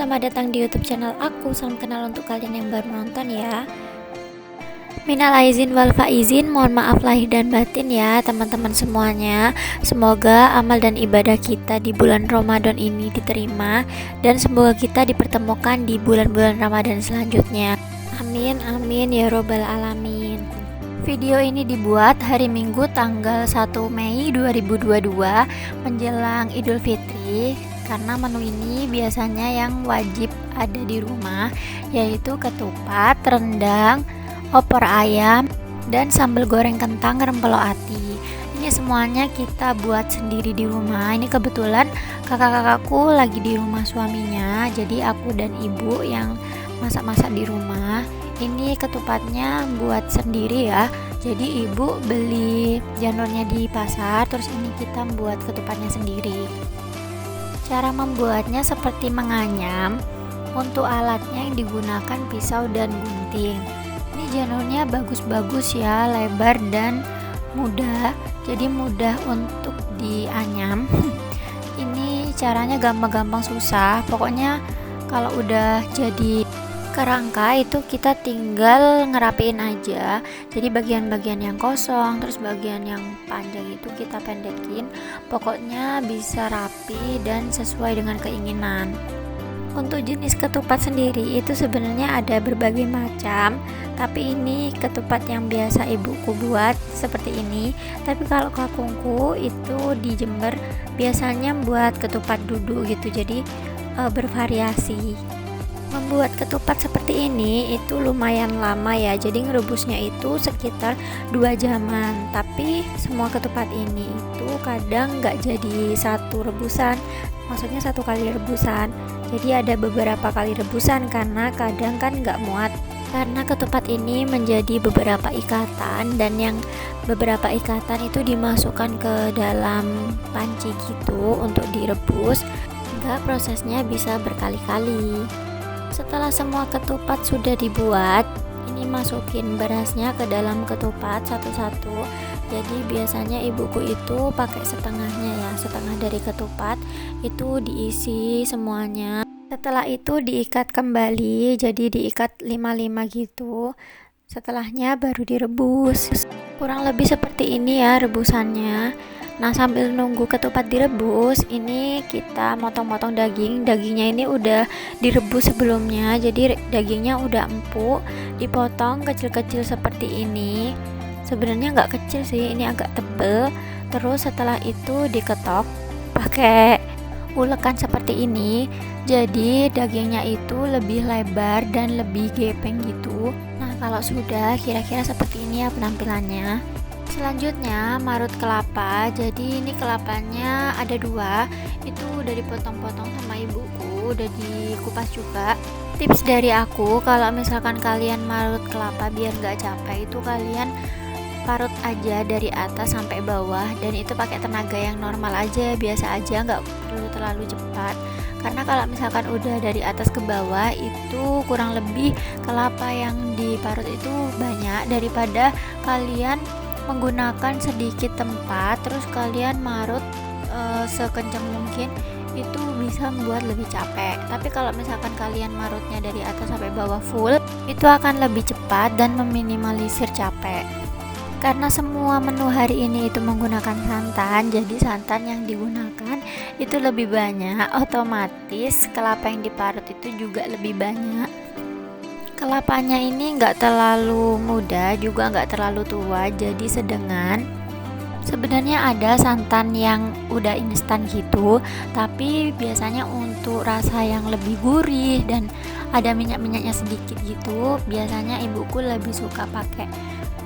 selamat datang di YouTube channel aku. Salam kenal untuk kalian yang baru nonton ya. Minal aizin wal faizin, mohon maaf lahir dan batin ya teman-teman semuanya. Semoga amal dan ibadah kita di bulan Ramadan ini diterima, dan semoga kita dipertemukan di bulan-bulan Ramadan selanjutnya. Amin amin ya robbal alamin. Video ini dibuat hari Minggu tanggal 1 Mei 2022 menjelang Idul Fitri, karena menu ini biasanya yang wajib ada di rumah, yaitu ketupat, rendang, opor ayam, dan sambal goreng kentang rempelo ati. Ini semuanya kita buat sendiri di rumah. Ini kebetulan kakak-kakakku lagi di rumah suaminya, jadi aku dan ibu yang masak-masak di rumah. Ini ketupatnya buat sendiri ya, jadi ibu beli janurnya di pasar, terus ini kita buat ketupatnya sendiri. Cara membuatnya seperti menganyam. Untuk alatnya yang digunakan pisau dan gunting. Ini janurnya bagus-bagus ya, lebar dan mudah, jadi mudah untuk dianyam. Ini caranya gampang-gampang susah, pokoknya kalau udah jadi kerangka itu kita tinggal ngerapiin aja. Jadi bagian-bagian yang kosong, terus bagian yang panjang itu kita pendekin, pokoknya bisa rapi dan sesuai dengan keinginan. Untuk jenis ketupat sendiri itu sebenarnya ada berbagai macam, tapi ini ketupat yang biasa ibuku buat seperti ini. Tapi kalau kakungku itu di Jember biasanya buat ketupat duduk gitu, jadi bervariasi. Membuat ketupat seperti ini itu lumayan lama ya, jadi ngerebusnya itu sekitar 2 jaman. Tapi semua ketupat ini itu kadang nggak jadi satu rebusan, maksudnya satu kali rebusan, jadi ada beberapa kali rebusan karena kadang kan nggak muat. Karena ketupat ini menjadi beberapa ikatan, dan yang beberapa ikatan itu dimasukkan ke dalam panci gitu untuk direbus, sehingga prosesnya bisa berkali-kali. Setelah semua ketupat sudah dibuat, ini masukin berasnya ke dalam ketupat satu-satu. Jadi biasanya ibuku itu pakai setengahnya ya, setengah dari ketupat itu diisi semuanya. Setelah itu diikat kembali, jadi diikat 5-5 gitu. Setelahnya baru direbus. Kurang lebih seperti ini ya rebusannya. Nah, sambil nunggu ketupat direbus, ini kita motong-motong dagingnya ini udah direbus sebelumnya, jadi dagingnya udah empuk, dipotong kecil-kecil seperti ini. Sebenarnya nggak kecil sih, ini agak tebel. Terus setelah itu diketok pakai ulekan seperti ini, jadi dagingnya itu lebih lebar dan lebih gepeng gitu. Nah, kalau sudah kira-kira seperti ini ya penampilannya. Selanjutnya marut kelapa. Jadi ini kelapanya ada 2, itu udah dipotong-potong sama ibuku, udah dikupas juga. Tips dari aku, kalau misalkan kalian marut kelapa biar gak capek, itu kalian parut aja dari atas sampai bawah, dan itu pakai tenaga yang normal aja, biasa aja, nggak perlu terlalu cepat. Karena kalau misalkan udah dari atas ke bawah itu kurang lebih kelapa yang diparut itu banyak, daripada kalian menggunakan sedikit tempat terus kalian marut sekencang mungkin, itu bisa membuat lebih capek. Tapi kalau misalkan kalian marutnya dari atas sampai bawah full, itu akan lebih cepat dan meminimalisir capek. Karena semua menu hari ini itu menggunakan santan, jadi santan yang digunakan itu lebih banyak, otomatis kelapa yang diparut itu juga lebih banyak. Kelapanya ini nggak terlalu muda juga nggak terlalu tua, jadi sedengan. Sebenarnya ada santan yang udah instan gitu, tapi biasanya untuk rasa yang lebih gurih dan ada minyak-minyaknya sedikit gitu, biasanya ibuku lebih suka pakai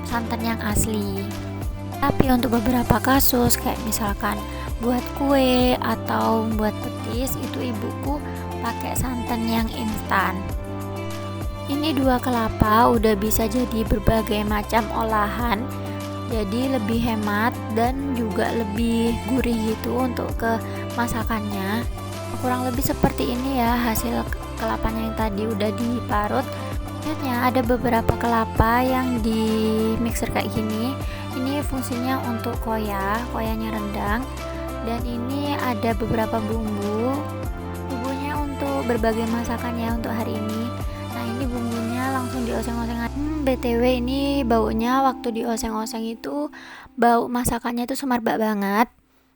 santan yang asli. Tapi untuk beberapa kasus kayak misalkan buat kue atau buat petis, itu ibuku pakai santan yang instan. Ini 2 kelapa udah bisa jadi berbagai macam olahan, jadi lebih hemat dan juga lebih gurih gitu untuk ke masakannya. Kurang lebih seperti ini ya hasil kelapanya yang tadi udah diparut. Selanjutnya ada beberapa kelapa yang di mixer kayak gini. Ini fungsinya untuk koyanya rendang, dan ini ada beberapa bumbunya untuk berbagai masakan ya untuk hari ini. Nah ini bumbunya langsung dioseng-oseng. BTW ini baunya waktu dioseng-oseng itu bau masakannya itu semerbak banget.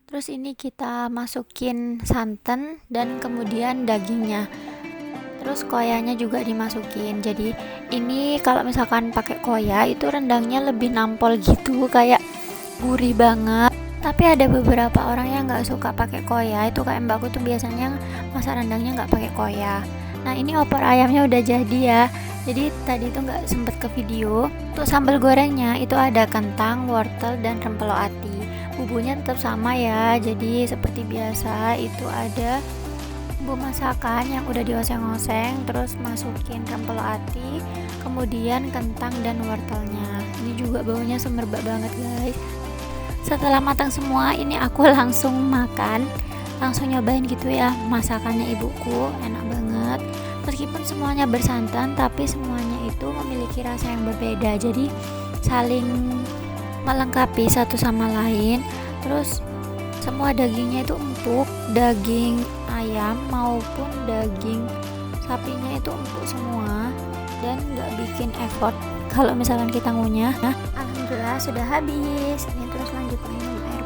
Terus ini kita masukin santan dan kemudian dagingnya. Terus koyanya juga dimasukin. Jadi ini kalau misalkan pakai koya itu rendangnya lebih nampol gitu, kayak gurih banget. Tapi ada beberapa orang yang nggak suka pakai koya, itu kayak mbakku tuh biasanya masak rendangnya nggak pakai koya. Nah ini opor ayamnya udah jadi ya. Jadi tadi tuh nggak sempet ke video. Untuk sambal gorengnya itu ada kentang, wortel, dan rempelo ati. Bumbunya tetap sama ya. Jadi seperti biasa itu ada bumbu masakan yang udah dioseng-oseng, terus masukin rempelo ati, kemudian kentang dan wortelnya. Ini juga baunya semerbak banget guys. Setelah matang semua, ini aku langsung makan, langsung nyobain gitu ya masakannya ibuku, enak banget. Meskipun semuanya bersantan, tapi semuanya itu memiliki rasa yang berbeda, jadi saling melengkapi satu sama lain. Terus semua dagingnya itu empuk, daging ayam maupun daging sapinya itu empuk semua dan nggak bikin effort kalau misalkan kita ngunyah. Nah, alhamdulillah sudah habis. Ini terus lanjut minum air